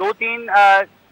2-3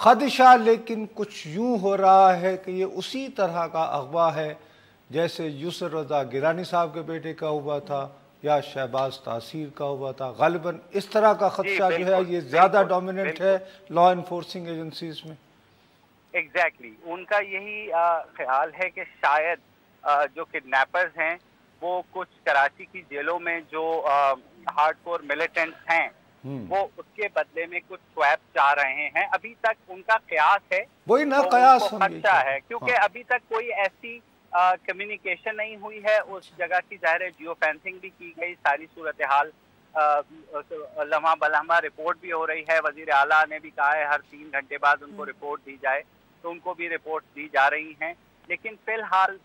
خدشہ لیکن کچھ یوں ہو رہا ہے کہ یہ اسی طرح کا اغوا ہے جیسے یسر رضا گیلانی صاحب کے بیٹے کا ہوا تھا یا شہباز تاثیر کا ہوا تھا. غالباً اس طرح کا خدشہ جو ہے یہ زیادہ ڈومیننٹ ہے لا انفورسنگ ایجنسیز میں. ایگزیکٹلی ان کا یہی خیال ہے کہ شاید جو کڈنیپرز ہیں وہ کچھ کراچی کی جیلوں میں جو ہارڈ کور ملیٹنٹس ہیں وہ اس کے بدلے میں کچھ سویپ چاہ رہے ہیں. ابھی تک ان کا قیاس ہے, وہی نا قیاس خدشہ ہے کیونکہ ابھی تک کوئی ایسی کمیونیکیشن نہیں ہوئی ہے اس جگہ کی. ظاہر ہے جیو فینسنگ بھی کی گئی, ساری صورتحال لمحہ بلمحہ رپورٹ بھی ہو رہی ہے. وزیر اعلیٰ نے بھی کہا ہے ہر 3 گھنٹے بعد ان کو رپورٹ دی جائے, تو ان کو بھی رپورٹ دی جا رہی ہیں. لیکن فی الحال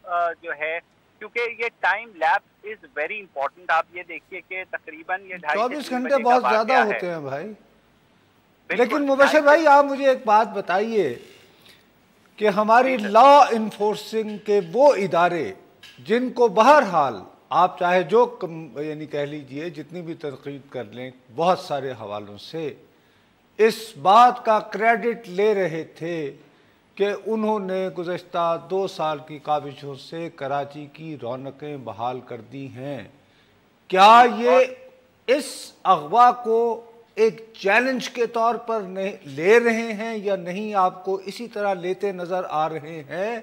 جو ہے کیونکہ یہ time lapse is very important. آپ یہ دیکھیے کہ تقریباً یہ 24 گھنٹے بہت زیادہ ہوتے ہیں بھائی. لیکن مبشر بھائی آپ مجھے ایک بات بتائیے کہ ہماری لا انفورسنگ کے وہ ادارے جن کو بہرحال آپ چاہے جو یعنی کہہ لیجئے جتنی بھی تنقید کر لیں بہت سارے حوالوں سے, اس بات کا کریڈٹ لے رہے تھے کہ انہوں نے گزشتہ 2 سال کی کاوشوں سے کراچی کی رونقیں بحال کر دی ہیں, کیا یہ اس اغوا کو ایک چیلنج کے طور پر لے رہے ہیں یا نہیں؟ آپ کو اسی طرح لیتے نظر آ رہے ہیں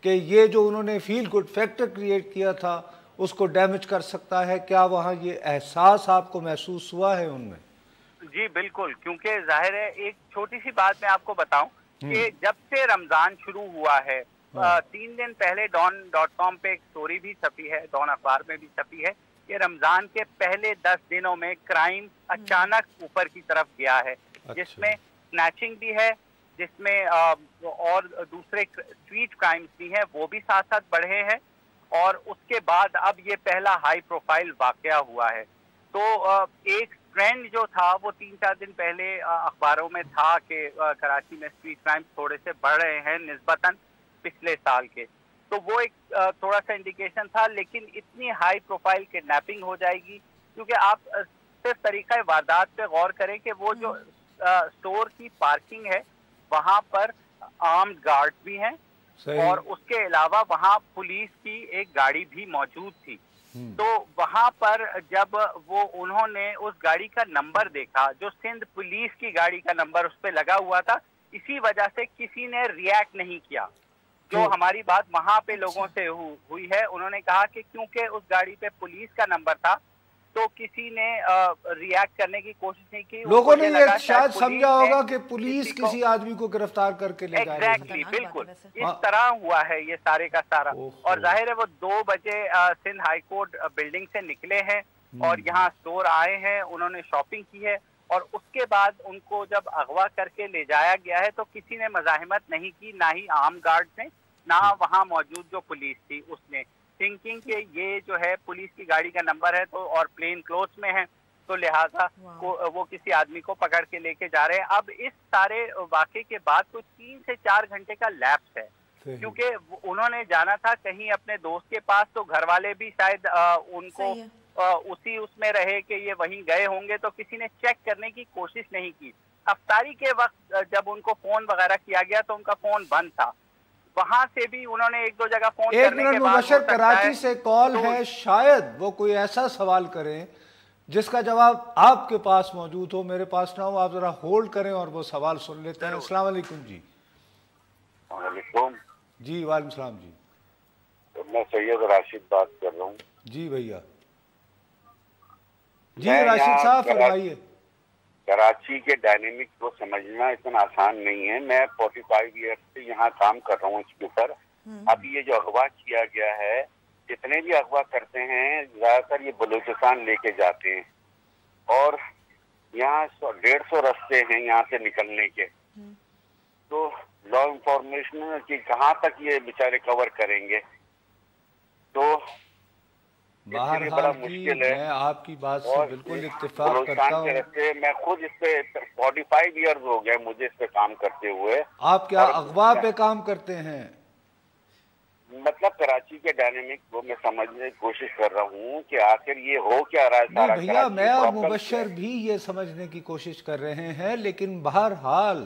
کہ یہ جو انہوں نے فیل گڈ فیکٹر کریٹ کیا تھا اس کو ڈیمیج کر سکتا ہے؟ کیا وہاں یہ احساس آپ کو محسوس ہوا ہے ان میں؟ جی بالکل, کیونکہ ظاہر ہے ایک چھوٹی سی بات میں آپ کو بتاؤں کہ جب سے رمضان شروع ہوا ہے 3 دن پہلے ڈان.com پہ ایک سٹوری بھی چھپی ہے, ڈان اخبار میں بھی چھپی ہے کہ رمضان کے پہلے 10 دنوں میں کرائم اچانک اوپر کی طرف گیا ہے, جس میں سنیچنگ بھی ہے, جس میں اور دوسرے اسٹریٹ کرائمز بھی ہیں وہ بھی ساتھ ساتھ بڑھے ہیں, اور اس کے بعد اب یہ پہلا ہائی پروفائل واقعہ ہوا ہے. تو ایک ٹرینڈ جو تھا وہ 3-4 دن پہلے اخباروں میں تھا کہ کراچی میں اسٹریٹ کرائمز تھوڑے سے بڑھ رہے ہیں نسبتاً پچھلے سال کے, تو وہ ایک تھوڑا سا انڈیکیشن تھا. لیکن اتنی ہائی پروفائل کڈنیپنگ ہو جائے گی کیونکہ آپ صرف طریقہ واردات پہ غور کریں کہ وہ جو سٹور کی پارکنگ ہے وہاں پر آرمڈ گارڈ بھی ہیں اور اس کے علاوہ وہاں پولیس کی ایک گاڑی بھی موجود تھی. تو وہاں پر جب وہ انہوں نے اس گاڑی کا نمبر دیکھا جو سندھ پولیس کی گاڑی کا نمبر اس پہ لگا ہوا تھا, اسی وجہ سے کسی نے ریاکٹ نہیں کیا. جو ہماری بات وہاں پہ لوگوں سے ہوئی ہے, انہوں نے کہا کہ کیونکہ اس گاڑی پہ پولیس کا نمبر تھا تو کسی نے ریاکٹ کرنے کی کوشش نہیں کی. لوگوں نے یہ شاید سمجھا ہوگا کہ پولیس کسی آدمی کو گرفتار کر کے لے جا رہی ہے. ایگزیکٹلی, بالکل اس طرح ہوا ہے یہ سارے کا سارا. اور ظاہر ہے وہ 2 بجے سندھ ہائی کورٹ بلڈنگ سے نکلے ہیں اور یہاں سٹور آئے ہیں, انہوں نے شاپنگ کی ہے, اور اس کے بعد ان کو جب اغوا کر کے لے جایا گیا ہے تو کسی نے مزاحمت نہیں کی, نہ ہی آرم گارڈ نے, نہ وہاں موجود جو پولیس تھی اس نے, تھنکنگ کہ یہ جو ہے پولیس کی گاڑی کا نمبر ہے تو اور پلین کلوتھ میں ہے تو لہٰذا وہ کسی آدمی کو پکڑ کے لے کے جا رہے ہیں. اب اس سارے واقعے کے بعد تو 3 سے 4 گھنٹے کا لیپس ہے, کیونکہ انہوں نے جانا تھا کہیں اپنے دوست کے پاس, تو گھر والے بھی شاید ان کو اسی اس میں رہے کہ یہ وہیں گئے ہوں گے, تو کسی نے چیک کرنے کی کوشش نہیں کی. افطاری کے وقت جب ان کو فون وغیرہ کیا گیا تو ان کا فون بند تھا, وہاں سے بھی انہوں نے 1-2 جگہ فون کرنے کے بعد مبشر کراچی سے کال ہے, شاید وہ کوئی ایسا سوال کریں جس کا جواب آپ کے پاس موجود ہو, میرے پاس نہ ہو. آپ ذرا ہولڈ کریں اور وہ سوال سن لیتے ہیں. السلام علیکم. جی وعلیکم. جی وعلیکم السلام. جی میں سید راشد بات کر رہا ہوں. جی بھیا, جی راشد صاحب فرمائیے. کراچی کے ڈائنامکس کو سمجھنا اتنا آسان نہیں ہے. میں 45 ایئر سے یہاں کام کر رہا ہوں اس کے اوپر. اب یہ جو اغوا کیا گیا ہے, جتنے بھی اغوا کرتے ہیں زیادہ تر یہ بلوچستان لے کے جاتے ہیں, اور یہاں 150 رستے ہیں یہاں سے نکلنے کے. تو لا انفارمیشن کہ کہاں تک یہ بیچارے کور کریں گے, تو بہرحال میں آپ کی بات سے بالکل اتفاق کرتا ہوں. میں خود اس پہ 45 ایئرز ہو گئے مجھے اس پہ کام کرتے ہوئے. آپ کیا اغوا پہ کام کرتے ہیں؟ مطلب کراچی کے ڈائنامکس کو میں سمجھنے کی کوشش کر رہا ہوں کہ آخر یہ ہو کیا رہا ہے سارا. بھیا میں اور مبشر بھی یہ سمجھنے کی کوشش کر رہے ہیں, لیکن بہرحال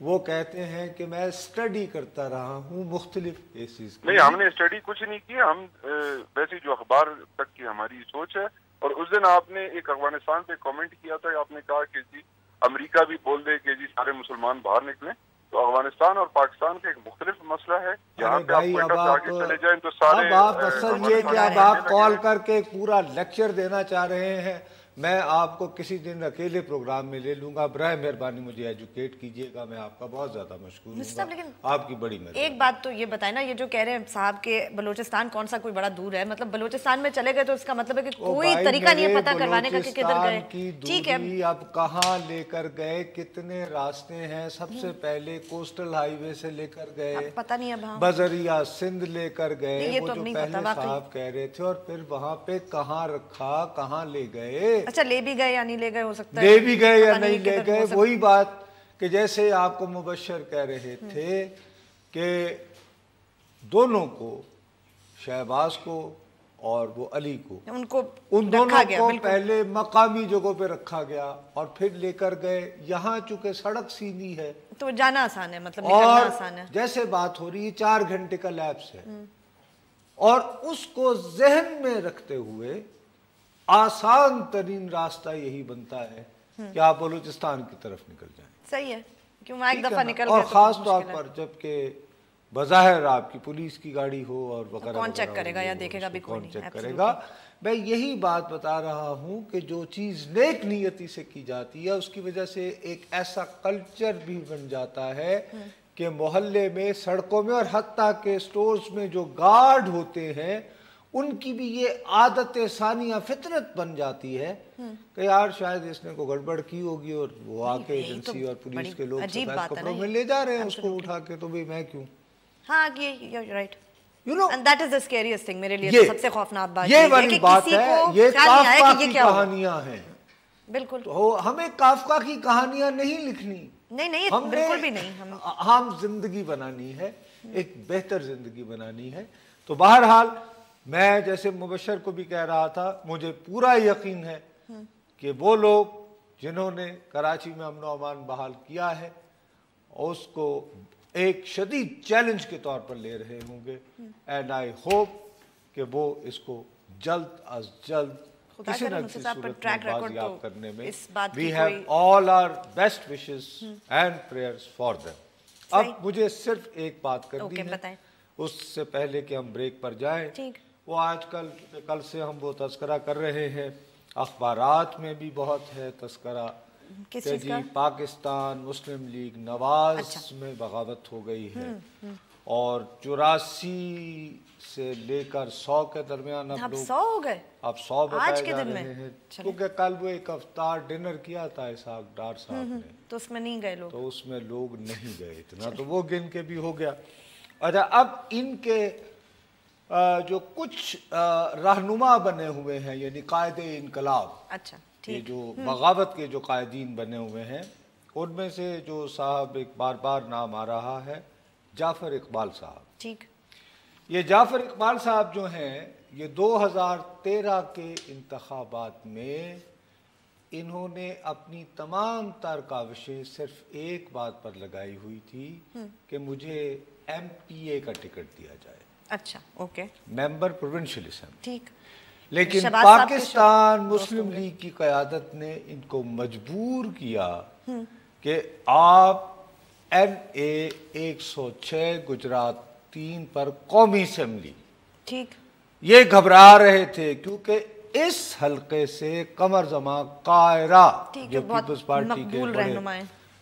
وہ کہتے ہیں کہ میں اسٹڈی کرتا رہا ہوں مختلف کیسز کی. نہیں، ہم نے اسٹڈی کچھ نہیں کی، ہم ویسے جو اخبار تک کی ہماری سوچ ہے. اور اس دن آپ نے ایک افغانستان پہ کامنٹ کیا تھا، آپ نے کہا کہ جی امریکہ بھی بول دے کہ جی سارے مسلمان باہر نکلیں. تو افغانستان اور پاکستان کا ایک مختلف مسئلہ ہے. یہاں پہ آپ آگے چلے جائیں تو سارے اصل یہ کہ اب آپ کال کر کے ایک پورا لیکچر دینا چاہ رہے ہیں. میں آپ کو کسی دن اکیلے پروگرام میں لے لوں گا. برائے مہربانی مجھے ایجوکیٹ کیجیے گا، میں آپ کا بہت زیادہ مشکور ہوں. لیکن آپ کی بڑی مہربانی. ایک بات تو یہ بتائیں نا، یہ جو کہہ رہے ہیں صاحب کہ بلوچستان کون سا کوئی بڑا دور ہے، مطلب بلوچستان میں چلے گئے تو اس کا مطلب ہے کہ کوئی طریقہ نہیں ہے پتہ کروانے کا کہ کدھر گئے. ٹھیک ہے، اب کہاں لے کر گئے، کتنے راستے ہیں. سب سے پہلے کوسٹل ہائی وے سے لے کر گئے، پتہ نہیں اب بذریعہ سندھ لے کر گئے، وہ جو پہلے صاحب کہہ رہے تھے. اور پھر وہاں پہ کہاں رکھا، کہاں لے گئے. اچھا لے بھی گئے یا نہیں لے گئے، ہو سکتا ہے لے بھی گئے یا نہیں لے گئے. وہی بات کہ جیسے آپ کو مبشر کہہ رہے تھے کہ دونوں کو، شہباز کو اور وہ علی کو، ان دونوں کو پہلے مقامی جگہوں پہ رکھا گیا اور پھر لے کر گئے. یہاں چونکہ سڑک سیدھی ہے تو جانا آسان ہے، مطلب نکلنا آسان ہے. جیسے بات ہو رہی ہے 4 گھنٹے کا لیپس ہے، اور اس کو ذہن میں رکھتے ہوئے آسان ترین راستہ یہی بنتا ہے کہ آپ بلوچستان کی طرف نکل جائیں. صحیح ہے، کیوں ایک دفعہ نکل اور خاص طور پر جب کہ بظاہر آپ کی پولیس کی گاڑی ہو اور وغیرہ. کون چیک کرے گا یا دیکھے گا بھی کوئی نہیں. کون چیک کرے گا. میں یہی بات بتا رہا ہوں کہ جو چیز نیک نیتی سے کی جاتی ہے اس کی وجہ سے ایک ایسا کلچر بھی بن جاتا ہے کہ محلے میں، سڑکوں میں، اور حتیٰ کہ سٹورز میں جو گارڈ ہوتے ہیں ان کی بھی یہ عادت ثانیہ فطرت بن جاتی ہے کہ یار شاید اس نے کو گڑبڑ کی ہوگی اور وہ آ کے ایجنسی اور پولیس کے لوگ سفید کپڑوں میں لے جا رہے ہیں اس کو اٹھا کے. تو بھی میں کیوں. ہاں یہ right, you know, and that is the scariest thing. میرے لیے سب سے خوفناک بات یہ والی بات ہے. یہ کافکا کی کہانیاں ہیں. بالکل، تو ہمیں کافکا کی کہانیاں نہیں لکھنی. نہیں بالکل بھی نہیں. ہم زندگی بنانی ہے، ایک بہتر زندگی بنانی ہے. تو بہرحال میں جیسے مبشر کو بھی کہہ رہا تھا، مجھے پورا یقین ہے کہ وہ لوگ جنہوں نے کراچی میں امن و امان بحال کیا ہے اس کو ایک شدید چیلنج کے طور پر لے رہے ہوں گے. اینڈ آئی ہوپ کہ وہ اس کو جلد از جلد کسی نہ کسی صورت میں بازیاب کرنے میں we have all our best wishes and prayers for them. اب مجھے صرف ایک بات کرنی ہے اس سے پہلے کہ ہم بریک پر جائیں. وہ آج کل سے ہم وہ تذکرہ کر رہے ہیں، اخبارات میں بھی بہت ہے تذکرہ کہ جی پاکستان مسلم لیگ نواز میں بغاوت ہو گئی ہے، اور 84 سے لے کر 100 کے درمیان اب 100 ہو گئے. اب 100 بتائے جا رہے ہیں کیونکہ کل وہ ایک افطار ڈنر کیا تھا اسحاق ڈار صاحب نے، تو اس میں نہیں گئے لوگ. تو اس میں لوگ نہیں گئے اتنا، تو وہ گن کے بھی ہو گیا. اچھا اب ان کے جو کچھ رہنما بنے ہوئے ہیں، یعنی قائد انقلاب، یہ جو بغاوت کے جو قائدین بنے ہوئے ہیں، ان میں سے جو صاحب ایک بار بار نام آ رہا ہے جعفر اقبال صاحب. ٹھیک، یہ جعفر اقبال صاحب جو ہیں یہ 2013 کے انتخابات میں انہوں نے اپنی تمام تر کاوشیں صرف ایک بات پر لگائی ہوئی تھی کہ مجھے ایم پی اے کا ٹکٹ دیا جائے. اچھا، اوکے، ممبر پروونشل اسمبلی. ٹھیک، لیکن پاکستان مسلم لیگ کی قیادت نے ان کو مجبور کیا کہ آپ این اے 106 گجرات 3 پر قومی اسمبلی. ٹھیک، یہ گھبرا رہے تھے کیونکہ اس حلقے سے قمر زمان قاہرہ جو پیپلز پارٹی کے بڑے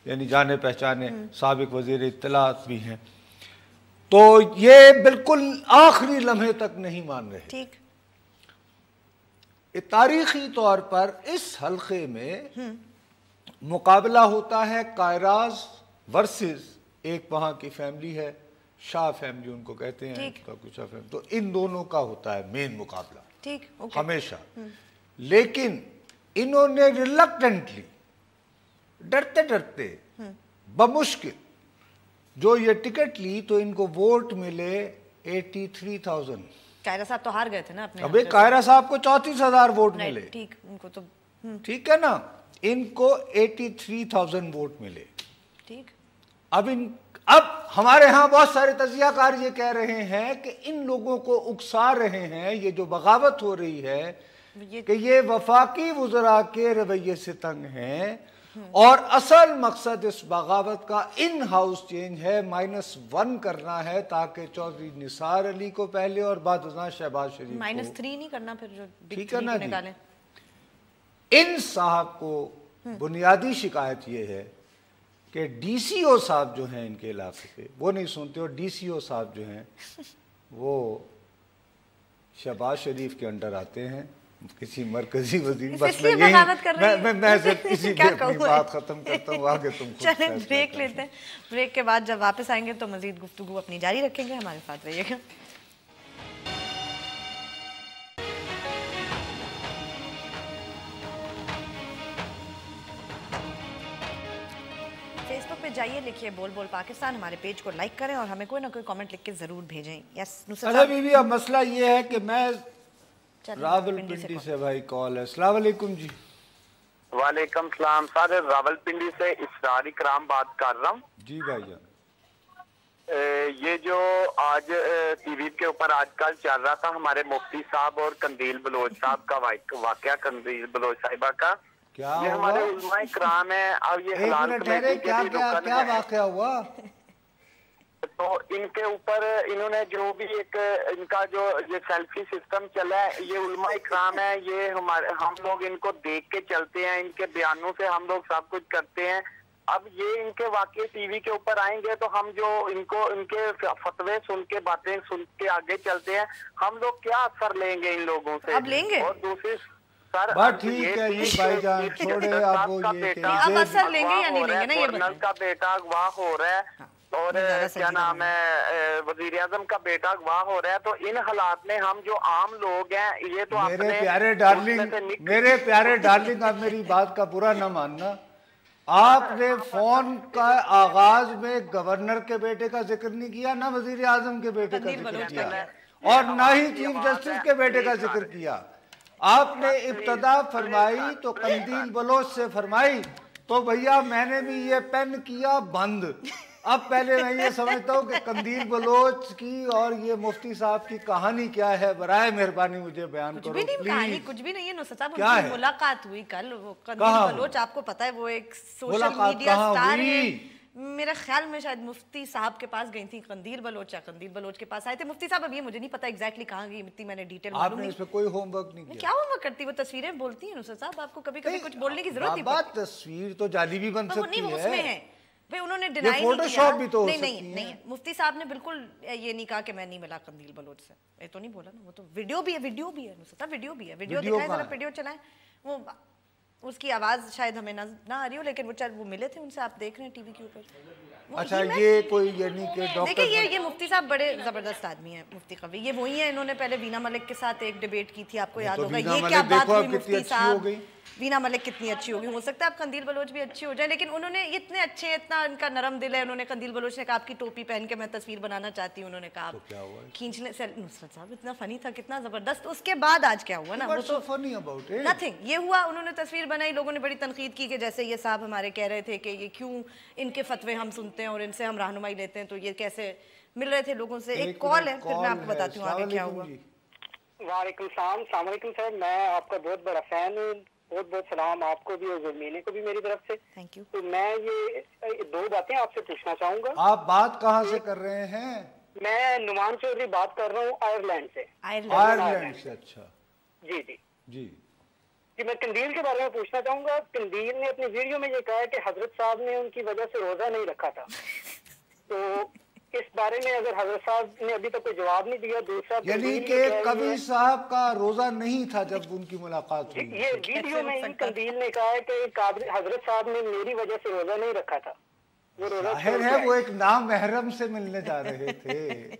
یعنی جانے پہچانے سابق وزیر اطلاعات بھی ہیں، تو یہ بالکل آخری لمحے تک نہیں مان رہے. ٹھیک، تاریخی طور پر اس حلقے میں مقابلہ ہوتا ہے قائراز ورسز ایک وہاں کی فیملی ہے، شاہ فیملی ان کو کہتے ہیں، تو ان دونوں کا ہوتا ہے مین مقابلہ ہمیشہ. لیکن انہوں نے ریلکٹنٹلی، ڈرتے ڈرتے بمشکل جو یہ ٹکٹ لی، تو ان کو ووٹ ملے 83,000. قاہرہ صاحب تو ہار گئے تھے نا اپنے. ابھی قاہرہ صاحب کو 34,000 ووٹ ملے. ٹھیک، ان کو تو ٹھیک ہے نا، ان کو 83,000 ووٹ ملے. ٹھیک، اب ہمارے ہاں بہت سارے تجزیہ کار یہ کہہ رہے ہیں کہ ان لوگوں کو اکسا رہے ہیں، یہ جو بغاوت ہو رہی ہے کہ یہ وفاقی وزراء کے رویے سے تنگ ہیں، اور اصل مقصد اس بغاوت کا ان ہاؤس چینج ہے، -1 کرنا ہے تاکہ چودھری نثار علی کو پہلے اور بعد ازاں شہباز شریف کو -3 نہیں کرنا، پھر جو ٹھیک ہے نا جی۔ ان صاحب کو بنیادی شکایت یہ ہے کہ ڈی سی او صاحب جو ہیں ان کے علاقے کے وہ نہیں سنتے، اور ڈی سی او صاحب جو ہیں وہ شہباز شریف کے انڈر آتے ہیں، کسی مرکزی وزیر۔ بس میں صرف اسی پہ اپنی بات ختم کرتا ہوں، آگے تم خود چلیں بریک لیتے ہیں، بریک کے بعد جب واپس آئیں گے تو مزید گفتگو اپنی جاری رکھیں گے، ہمارے ساتھ رہیے گا۔ فیس بک پہ جائیے، لکھیے بول بول پاکستان، ہمارے پیج کو لائک کریں اور ہمیں کوئی نہ کوئی کامنٹ لکھ کے ضرور بھیجیں۔ یس اچھا بی بی، اب مسئلہ یہ ہے کہ میں راول پنڈی سے بھائی کال ہے۔ السلام علیکم جی۔ وعلیکم السلام سر، راول پنڈی سے اسرار اکرام بات کر رہا ہوں۔ جی بھائی جان، یہ جو آج ٹی وی کے اوپر آج کل چل رہا تھا ہمارے مفتی صاحب اور قندیل بلوچ صاحب کا واقعہ، قندیل بلوچ صاحبہ کا، یہ ہمارے علماء اکرام ہیں اور یہ حلال کمیٹی کے بھی رکن کیا واقعہ ہوا؟ تو ان کے اوپر انہوں نے جو بھی ایک ان کا جو یہ سیلفی سسٹم چلا ہے، یہ علماء اکرام ہے، یہ ہم لوگ ان کو دیکھ کے چلتے ہیں، ان کے بیانوں سے ہم لوگ سب کچھ کرتے ہیں۔ اب یہ ان کے واقعے ٹی وی کے اوپر آئیں گے تو ہم جو ان کے فتوے سن کے باتیں سن کے آگے چلتے ہیں، ہم لوگ کیا اثر لیں گے ان لوگوں سے؟ اب لیں گے اور دوسری سر بات ٹھیک ہے جی بھائی جان، چھوڑے اب وہ یہ اب اثر لیں گے یا نہیں لیں گے نا، یہ گورنر کا بیٹا اغوا ہو رہا ہے اور کیا نام ہے وزیر اعظم کا بیٹا اغوا ہو رہا ہے، تو ان حالات میں ہم جو عام لوگ ہیں یہ تو میرے پیارے ڈارلنگ آپ میری بات کا برا نہ ماننا، آپ نے فون کا آغاز میں گورنر کے بیٹے کا ذکر نہیں کیا، نہ وزیر اعظم کے بیٹے کا ذکر کیا، اور نہ ہی چیف جسٹس کے بیٹے کا ذکر کیا۔ آپ نے ابتدا فرمائی تو قندیل بلوچ سے فرمائی، تو بھیا میں نے بھی یہ پین کیا بند۔ اب پہلے میں یہ سمجھتا ہوں کہ قندیل بلوچ کی اور یہ مفتی صاحب کی کہانی کیا ہے، برائے مہربانی مجھے بیان کرو پلیز۔ کچھ بھی نہیں ہے نصرت صاحب، ان کی ملاقات ہوئی کل، وہ قندیل بلوچ آپ کو پتہ ہے وہ ایک سوشل میڈیا سٹار ہے، میرے خیال میں شاید مفتی صاحب کے پاس گئی تھی قندیل بلوچ، یا قندیل بلوچ کے پاس آئے تھے مفتی صاحب، اب یہ مجھے نہیں پتا ایگزیکٹلی کہاں گئی، اتنی میں نے ڈیٹیل معلوم نہیں۔ آپ نے اس پہ کوئی ہوم ورک نہیں کیا؟ کیا ہوم ورک کرتی، وہ تصویریں بولتی ہیں نصرت صاحب، آپ کو کبھی کبھی کچھ بولنے کی ضرورت نہیں پڑتی۔ تصویر تو جعلی بھی بن سکتی ہے، وہ اس میں ہے بھئی، انہوں نے ڈینائی نہیں کیا۔ نہیں، مفتی صاحب نے بالکل یہ نہیں کہا کہ میں نہیں ملا قندیل بلوچ سے، یہ تو نہیں بولا نا، وہ تو ویڈیو بھی ہے نصرت صاحب، ویڈیو بھی ہے، ویڈیو دکھائیں ذرا، ویڈیو چلائیں، وہ اس کی آواز شاید ہمیں نہ آ رہی ہو، لیکن وہ ملے تھے ان سے، آپ دیکھ رہے ہیں ٹی وی کے اوپر۔ اچھا یہ کوئی یعنی کہ دیکھیں یہ مفتی صاحب بڑے زبردست آدمی ہیں، مفتی قوی، یہ وہی ہیں، انہوں نے پہلے وینا ملک کے ساتھ ایک ڈیبیٹ کی تھی، آپ کو یاد ہوگا، یہ کیا بات ہوئی مفتی صاحب، وینا ملک کتنی اچھی ہوگی، ہو سکتا ہے آپ قندیل بلوچ بھی اچھی ہو جائے، لیکن انہوں نے اتنے اچھے ہیں، اتنا ان کا نرم دل ہے، انہوں نے قندیل بلوچ نے کہا آپ کی ٹوپی پہن کے میں تصویر بنانا چاہتی ہوں، انہوں نے کہا کھینچنے سے، نصرت صاحب اتنا فنی تھا، کتنا زبردست۔ اس کے بعد آج کیا ہوا نا، وہ تو نتھنگ، یہ ہوا انہوں نے تصویر بنائی، لوگوں نے بڑی تنقید کی کہ جیسے یہ صاحب ہمارے کہہ رہے تھے کہ یہ کیوں ان کے فتوے ہم سنتے ہیں اور ان سے ہم رہنمائی لیتے ہیں، تو یہ کیسے مل رہے تھے لوگوں سے۔ ایک کال ہے، پھر میں آپ کو بتاتی ہوں آگے کیا ہوا۔ وعلیکم السلام، السلام علیکم سر، میں آپ کا بہت بڑا فین ہوں، بہت بہت سلام آپ کو بھی اور زمینی کو بھی میری طرف سے۔ Thank you. تو میں یہ 2 باتیں آپ سے پوچھنا چاہوں گا۔ آپ بات کہاں سے کر رہے ہیں؟ میں نعمان چودھری بات کر رہا ہوں آئرلینڈ سے۔ آئرلینڈ سے؟ اچھا جی میں قندیل کے بارے میں پوچھنا چاہوں گا۔ قندیل نے اپنی ویڈیو میں یہ کہا ہے کہ حضرت صاحب نے ان کی وجہ سے روزہ نہیں رکھا تھا، تو اس بارے میں اگر حضرت صاحب نے ابھی تک کوئی جواب نہیں دیا۔ دوسرا یعنی کہ کبھی صاحب کا روزہ نہیں تھا جب ان کی ملاقات ہوئی، یہ ویڈیو میں قندیل نے کہا ہے کہ حضرت صاحب نے میری وجہ سے روزہ نہیں رکھا تھا، وہ روزہ ظاہر ہے وہ ایک نامحرم سے ملنے جا رہے تھے،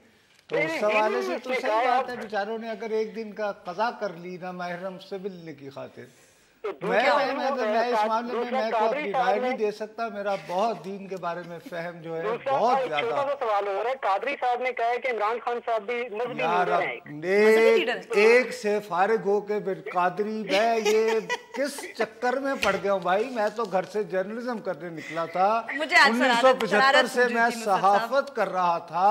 تو اس حوالے سے تو صحیح بات ہے، بیچاروں نے اگر ایک دن کا قضا کر لی نامحرم سے ملنے کی خاطر، میں اس معاملے میں میں کو اپنی رائے نہیں دے سکتا. میرا بہت دین کے بارے میں فہم جو ہے بہت زیادہ. چھوٹا سا سوال ہو رہا ہے, قادری صاحب نے کہا ہے کہ عمران خان صاحب بھی مذہبی لیڈر ہیں. ایک سے فارغ ہو کے قادری میں یہ کس چکر میں پڑ گیا ہوں بھائی. میں تو گھر سے جرنلزم کرنے نکلا تھا, 1975 سے میں صحافت کر رہا تھا.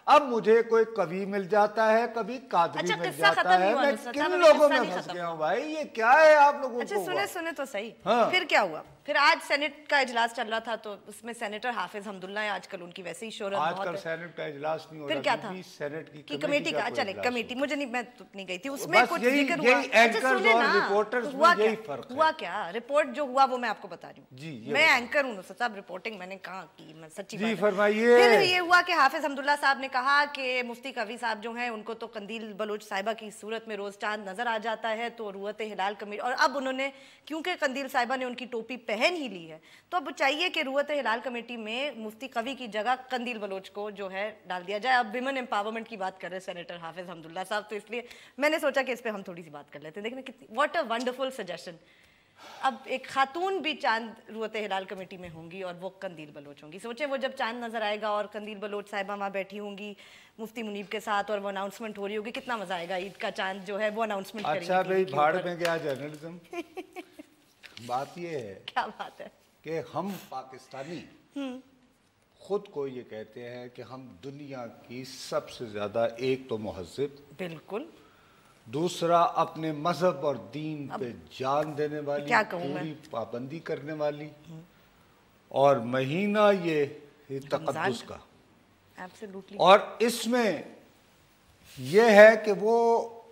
اب مجھے کوئی کبھی مل جاتا ہے, کبھی قادری مل جاتا ہے. میں کن لوگوں میں پھنس گیا ہوں بھائی, یہ کیا ہے آپ لوگوں کو. اچھا سنے تو صحیح, پھر کیا ہوا؟ پھر آج سینٹ کا اجلاس چل رہا تھا تو اس میں سینیٹر حافظ حمداللہ ہے, آج کل ان کی ویسے ہی شہرت بہت ہے. آج کل سینٹ کا اجلاس نہیں ہو رہا, پھر کیا تھا؟ سینٹ کی کمیٹی کا, چلے کمیٹی, مجھے نہیں, میں نہیں گئی تھی اس میں. کچھ ذکر ہوا. اینکرز اور رپورٹرز میں یہی فرق ہے. ہوا کیا؟ رپورٹ جو ہوا وہ میں آپ کو بتا رہی ہوں. میں اینکر ہوں صاحب, رپورٹنگ میں نے کہاں کی, میں سچی جی فرمائیے. پھر یہ ہوا کہ حافظ حمداللہ صاحب نے کہا کہ مفتی قوی صاحب جو ہیں ان کو تو قندیل بلوچ صاحبہ کی صورت میں روز چاند نظر آ جاتا ہے, تو روت ہلال کمیٹی, اور اب انہوں نے کیونکہ قندیل صاحبہ نے ان کی ٹوپی پہن ہی لی ہے تو اب چاہیے کہ روت ہلال کمیٹی میں مفتی قوی کی جگہ قندیل بلوچ کو جو ہے ڈال دیا جائے. اب ویمن امپاورمنٹ کی بات کر رہے سینیٹر حافظ حمداللہ صاحب, تو اس لیے میں نے سوچا کہ اس پہ ہم تھوڑی سی بات کر لیتے ہیں. دیکھنا کتنی واٹ اے ونڈرفل سجیشن. اب ایک خاتون بھی چاند روت ہلال کمیٹی میں ہوں گی اور وہ قندیل بلوچ ہوں گی. سوچیں وہ جب چاند نظر آئے گا اور قندیل بلوچ صاحبہ وہاں بیٹھی ہوں گی مفتی منیب کے ساتھ اور وہ اناؤنسمنٹ ہو رہی ہوگی, کتنا مزہ آئے گا. عید کا چاند جو ہے وہ اناؤنسمنٹ کریں گے. اچھا بھائی بھاڑ میں گیا جرنلزم. بات یہ ہے, کیا بات ہے, کہ ہم پاکستانی خود کو یہ کہتے ہیں کہ ہم دنیا کی سب سے زیادہ, ایک تو مہذب, بالکل, دوسرا اپنے مذہب اور دین پہ جان دینے والی, پوری پابندی کرنے والی, اور مہینہ یہ تقدس کا. اور اس میں یہ ہے کہ وہ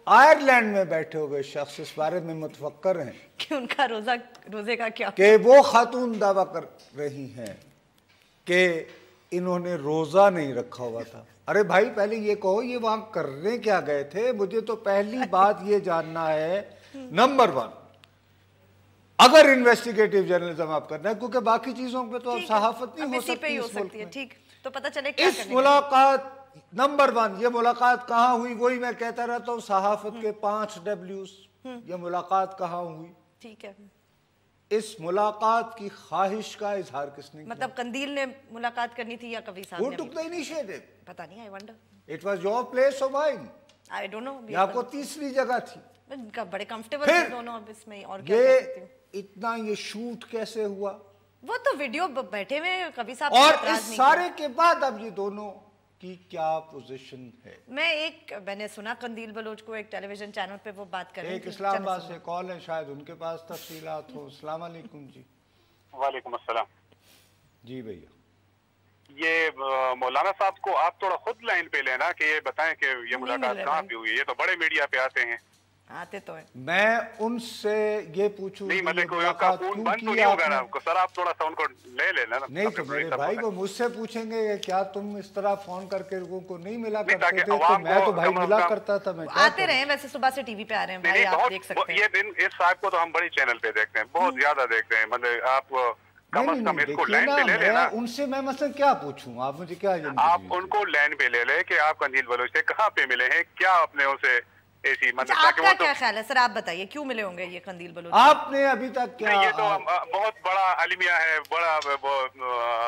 آئرلینڈ میں بیٹھے ہوئے شخص اس بارے میں متفکر ہیں کہ ان کا روزے کا کیا, کہ وہ خاتون دعویٰ کر رہی ہیں کہ انہوں نے روزہ نہیں رکھا ہوا تھا. ارے بھائی پہلے یہ کہو یہ وہاں کرنے کیا گئے تھے. مجھے تو پہلی بات یہ جاننا ہے, نمبر 1, اگر انویسٹیگیٹو جرنلزم آپ کرنا ہے, کیونکہ باقی چیزوں پہ تو اب صحافت نہیں ہو سکتی اس ملک میں. ٹھیک, تو پتہ چلے کیا اس ملاقات, نمبر 1, یہ ملاقات کہاں ہوئی, وہی میں کہتا رہتا ہوں, صحافت کے 5 W's. یہ ملاقات کہاں ہوئی, ٹھیک ہے, اس ملاقات کی خواہش کا اظہار کس نے کیا, مطلب قندیل نے ملاقات کرنی تھی یا قوی صاحب نے؟ Who took the initiative? پتہ نہیں, I wonder. It was your place or mine? I don't know. یہ آپ کو تیسری جگہ تھی. بڑے کمفرٹیبل ہیں دونوں اب اس میں, اور کیا کہہ سکتے ہیں. اتنا یہ شوٹ کیسے ہوا, وہ تو ویڈیو بیٹھے ہوئے قوی صاحب, اور اس سارے کے بعد اب یہ دونوں کی کیا پوزیشن ہے. میں نے سنا قندیل بلوچ کو ایک ٹیلی ویژن چینل پہ وہ بات کر رہے ہیں. ایک اسلام آباد سے کال ہے, شاید ان کے پاس تفصیلات ہو. السلام علیکم. جی وعلیکم السلام. جی بھیا, یہ مولانا صاحب کو آپ تھوڑا خود لائن پہ لینا کہ یہ بتائیں کہ یہ ملاقات کہاں پہ ہوئی. یہ تو بڑے میڈیا پہ آتے ہیں. آتے تو ہیں. میں ان سے یہ پوچھوں نہیں, مطلب کوئی کا فون بند تو نہیں ہوگا نا سر, آپ تھوڑا سا ان کو لے لینا. نہیں تو میرے بھائی وہ مجھ سے پوچھیں گے کہ کیا تم اس طرح فون کر کے لوگوں کو نہیں ملا کرتے تھے, تو میں تو بھائی ملا کرتا تھا. میں آتے رہے ہیں ویسے, صبح سے ٹی وی پہ آ رہے ہیں بھائی, آپ دیکھ سکتے ہیں. یہ دن اس صاحب کو تو ہم بڑی چینل پہ دیکھتے ہیں, بہت زیادہ دیکھتے ہیں. مطلب آپ کم از کم اس کو لائن پہ لے لینا. ان سے میں مثلا کیا پوچھوں, آپ مجھے کیا, آپ ان کو لائن پہ لے لے کہ آپ قندیل بلوچ سے کہاں پہ ملے ہیں, کیا آپ نے اسے ایسی, مطلب آپ کا کیا خیال ہے سر, آپ بتائیے کیوں ملے ہوں گے یہ قندیل بلوچ؟ آپ نے ابھی تک کیا, یہ تو بہت بڑا المیہ ہے, بڑا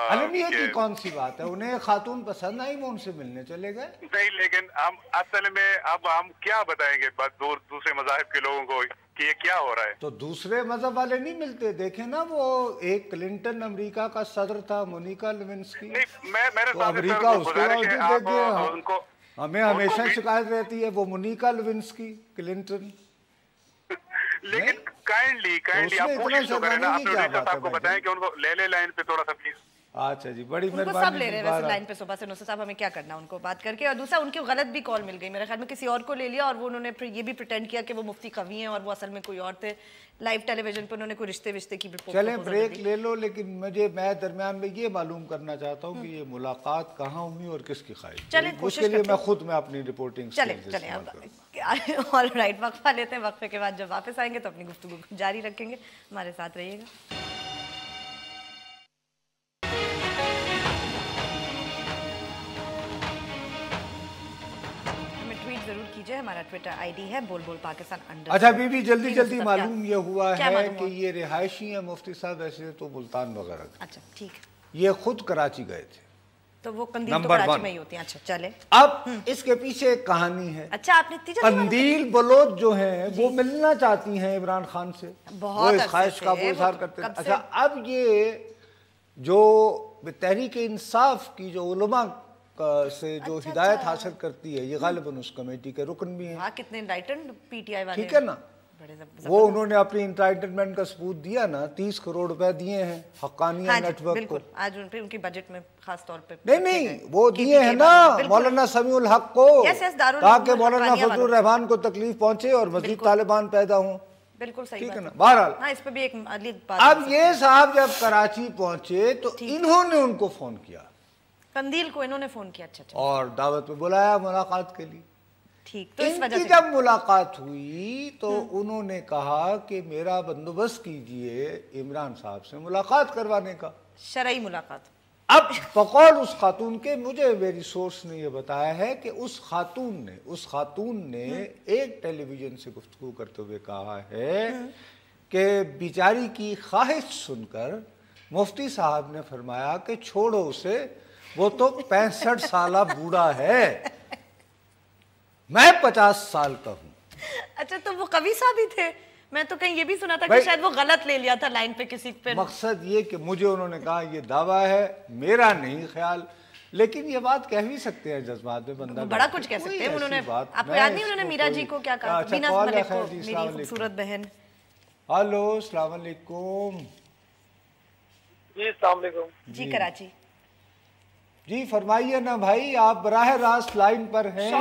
المیہ کی کون سی بات ہے, انہیں خاتون پسند آئی وہ ان سے ملنے چلے گئے. نہیں, لیکن ہم اصل میں اب ہم کیا بتائیں گے دوسرے مذاہب کے لوگوں کو کہ یہ کیا ہو رہا ہے. تو دوسرے مذہب والے نہیں ملتے, دیکھیں نا وہ ایک کلنٹن امریکہ کا صدر تھا, مونیکا لیونسکی, میرے امریکہ اس کے باوجود دیکھیے ہمیں ہمیشہ شکایت رہتی ہے وہ مونیکا لیونسکی, کلنٹن. لیکن کائنڈلی آپ کوشش تو کریں نا, آپ پروڈیوسر صاحب کو بتائیں کہ ان کو لے لائن پہ تھوڑا سا پلیز. اچھا جی, بڑی مہربانی. ان کو سب لے رہے ہیں ویسے لائن پہ صبح سے. نصرت صاحب ہمیں کیا کرنا ان کو بات کر کے, اور دوسرا ان کی غلط بھی کال مل گئی میرے خیال میں, کسی اور کو لے لیا اور وہ انہوں نے پھر یہ بھی پریٹینڈ کیا کہ وہ مفتی قوی ہیں اور وہ اصل میں کوئی اور تھے. لائیو ٹیلی ویژن پہ انہوں نے کوئی رشتے کی رپورٹ. چلیں بریک لے لو, لیکن میں درمیان میں یہ معلوم کرنا چاہتا ہوں کہ یہ ملاقات کہاں ہوئی اور کس کی خواہش. چلیں اس کے لیے میں اپنی رپورٹنگ چلیں آل رائٹ, وقفہ لیتے ہیں. وقفے کے بعد جب واپس آئیں گے تو اپنی گفتگو جاری رکھیں گے. ہمارے ساتھ رہیے گا. ضرور کیجئے. ہمارا ٹویٹر ID ہے بولبول پاکستان. اچھا بی جلدی معلوم یہ ہوا ہے کہ یہ رہائشی ہیں مفتی صاحب ویسے تو ملتان وغیرہ. اچھا ٹھیک. یہ خود کراچی گئے تھے تو وہ قندیل تو کراچی میں ہی ہوتی ہیں. اچھا چلے. اب اس کے پیچھے ایک کہانی ہے. اچھا آپ نے قندیل بلوچ جو ہیں وہ ملنا چاہتی ہیں عمران خان سے, وہ اس خواہش کا اظہار کرتے ہیں. اچھا اب یہ جو تحریک انصاف کی جو علماء سے جو ہدایت حاصل کرتی ہے یہ غالباً اس کمیٹی کے رکن بھی ہیں. کتنے انلائٹنڈ PTI والے, ٹھیک ہے نا. وہ انہوں نے اپنی انٹائٹلمنٹ کا ثبوت دیا نا, 30 کروڑ روپے دیے ہیں حقانیہ نیٹ ورک کو. آج ان کی بجٹ میں خاص طور پہ نہیں وہ دیے ہیں نا مولانا سمیع الحق کو, تاکہ مولانا فضل الرحمان کو تکلیف پہنچے اور مزید طالبان پیدا ہوں. بالکل صحیح ٹھیک ہے نا. بہرحال اس پہ بھی ایک بات. اب یہ صاحب جب کراچی پہنچے تو انہوں نے ان کو فون کیا, قندیل کو انہوں نے فون کیا. اچھا اور دعوت پہ بلایا ملاقات کے لیے. ٹھیک. تو اس وجہ سے جب ملاقات ہوئی تو انہوں نے کہا کہ میرا بندوبست کیجئے عمران صاحب سے ملاقات کروانے کا, شرعی ملاقات. اب بقول اس خاتون کے, مجھے میری سورس نے یہ بتایا ہے کہ اس خاتون نے ایک ٹیلی ویژن سے گفتگو کرتے ہوئے کہا ہے کہ بیچاری کی خواہش سن کر مفتی صاحب نے فرمایا کہ چھوڑو اسے, وہ تو 65 سالہ بوڑھا ہے, میں 50 سال کا ہوں. اچھا تو وہ قوی صاحب ہی تھے. میں تو کہیں یہ بھی سنا تھا کہ شاید وہ غلط لے لیا تھا لائن پہ کسی پہ. مقصد یہ کہ مجھے انہوں نے کہا یہ دعویٰ ہے, میرا نہیں خیال, لیکن یہ بات کہہ بھی سکتے ہیں جذبات میں بندہ بڑا کچھ کہہ سکتے ہیں. انہوں نے آپ کو یاد نہیں انہوں نے میرا جی کو کیا کہا, بینا ملک کو, میری خوبصورت بہن. ہلو السلام علیکم. جی السلام علیکم. جی کراچی. جی فرمائیے نا بھائی, آپ براہ راست لائن پر ہیں.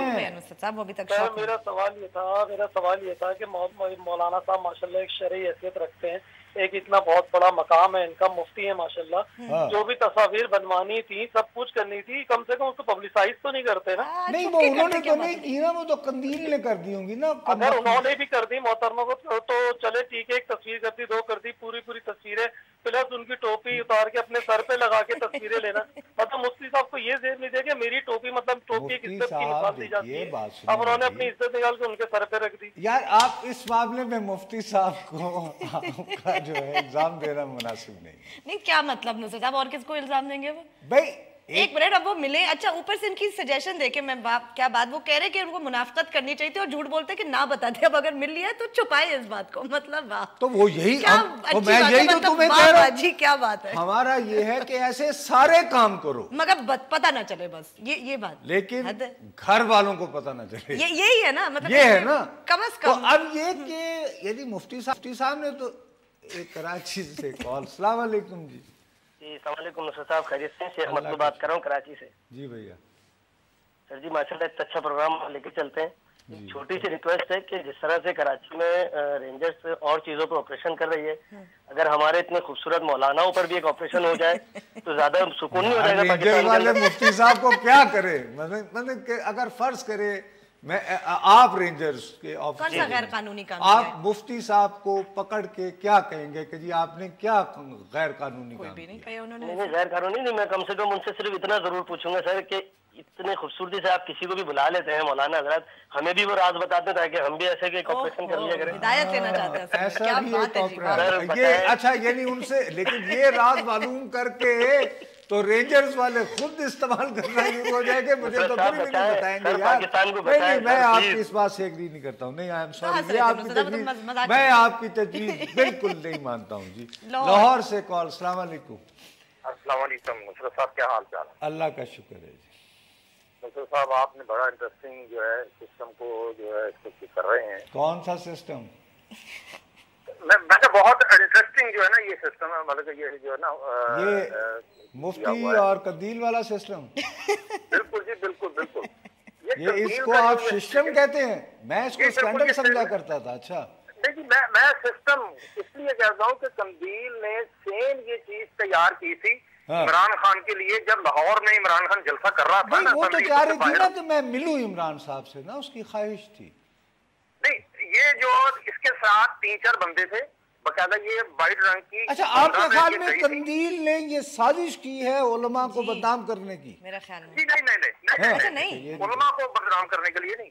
میرا سوال یہ تھا کہ مولانا صاحب ماشاءاللہ ایک شرعی حیثیت رکھتے ہیں, ایک اتنا بہت بڑا مقام ہے ان کا, مفتی ہے ماشاءاللہ, جو بھی تصاویر بنوانی تھی سب کچھ کرنی تھی, کم سے کم اس کو پبلسائز تو نہیں کرتے نا. نہیں وہ انہوں نے تو نہیں کی نا, وہ تو قندیل نے کر دی ہوں گی نا. اگر انہوں نے بھی کر دی محترمہ کو تو چلے ٹھیک ہے, ایک تصویر کر دی, 2 کر دی, پوری تصویریں پلس ان کی ٹوپی اتار کے اپنے سر پہ لگا کے تصویریں لینا. مطلب مفتی صاحب کو یہ ذہن نہیں دے کہ میری ٹوپی مطلب ٹوپی ایک عزت کی نکال دی جاتی ہے, اب انہوں نے اپنی عزت نکال کے ان کے سر پہ رکھ دی. یار آپ اس معاملے میں مفتی صاحب کو کا جو ہے الزام دینا مناسب نہیں. کیا مطلب نصرت صاحب, اور کس کو الزام دیں گے وہ بھائی؟ ایک منٹ, اب وہ ملے. اچھا اوپر سے ان کی سجیشن دیکھیں, میں کیا بات وہ کہہ رہے کہ ان کو منافقت کرنی چاہیے تھی اور جھوٹ بولتے کہ نہ بتاتے, اب اگر مل لیا تو چھپائے اس بات کو. مطلب تو وہ یہی میں یہی تو تمہیں کہہ رہا ہوں. جی کیا بات ہے, ہمارا یہ ہے کہ ایسے سارے کام کرو مگر پتہ نہ چلے, بس یہ بات. لیکن گھر والوں کو پتہ نہ چلے, یہی ہے نا, مطلب یہ ہے نا کم از کم. اب یہ کہ یعنی مفتی صاحب نے تو ایک کراچی سے کال. السلام علیکم. جی السلام علیکم نصرت صاحب, خیریت سے؟ شیخ مطلوب بات کر رہا ہوں کراچی سے. جی بھیا. سر جی ماشاءاللہ ایک اچھا پروگرام لے کے چلتے ہیں. چھوٹی سی ریکویسٹ ہے کہ جس طرح سے کراچی میں رینجرز اور چیزوں پہ آپریشن کر رہی ہے, اگر ہمارے اتنے خوبصورت مولاناؤں پر بھی ایک آپریشن ہو جائے تو زیادہ سکون نہیں ہو جائے گا پاکستان والے مفتی صاحب کو کیا کرے, مطلب کہ اگر فرض کرے میں آپ رینجرز کے آفیسر غیر قانونی کام آپ مفتی صاحب کو پکڑ کے کیا کہیں گے کہ جی آپ نے کیا غیر قانونی کام کیا؟ نہیں غیر قانونی نہیں, میں کم سے کم ان سے صرف اتنا ضرور پوچھوں گا سر کہ اتنے خوبصورتی سے آپ کسی کو بھی بلا لیتے ہیں مولانا حضرات, ہمیں بھی وہ راز بتاتے ہیں تاکہ ہم بھی ایسے کہ آپریشن کر لیا کریں. ہدایت لینا چاہتے ہیں ایسا بھی ایک آپریشن یہ. اچھا یعنی ان سے, لیکن یہ راز معلوم کر کے تو رینجرز والے خود استعمال کرنا شروع ہو جائے گے, مجھے تو پھر بھی نہیں بتائیں گے یار. نہیں میں آپ کی اس بات سے ایگری نہیں کرتا ہوں. نہیں آئی ایم سوری, یہ آپ کی تجویز, میں آپ کی تجویز بالکل نہیں مانتا ہوں. جی لاہور سے کال. السلام علیکم. السلام علیکم نصرت صاحب, کیا حال چال؟ اللہ کا شکر ہے. جی نصرت صاحب آپ نے بڑا انٹرسٹنگ جو ہے سسٹم کو جو ہے اس کو کر رہے ہیں. کون سا سسٹم؟ ویسے بہت انٹرسٹنگ جو ہے نا یہ سسٹم ہے, مطلب یہ جو ہے نا یہ مفتی اور قندیل والا سسٹم. بالکل جی بالکل بالکل. یہ اس کو آپ سسٹم کہتے ہیں, میں اس کو اسٹینڈرڈ سمجھا کرتا تھا. اچھا نہیں جی, میں سسٹم اس لیے کہتا ہوں کہ قندیل نے سیم یہ چیز تیار کی تھی عمران خان کے لیے جب لاہور میں عمران خان جلسہ کر رہا تھا نا. وہ تو چاہ رہی تھی نا کہ میں ملوں عمران صاحب سے نا, اس کی خواہش تھی. نہیں یہ جو اس کے ساتھ 3-4 بندے تھے باقاعدہ, یہ وائٹ رنگ کی. اچھا آپ کے خیال میں قندیل نے یہ سازش کی ہے علماء کو بدنام کرنے کی؟ میرا خیال جی نہیں علماء کو بدنام کرنے کے لیے نہیں,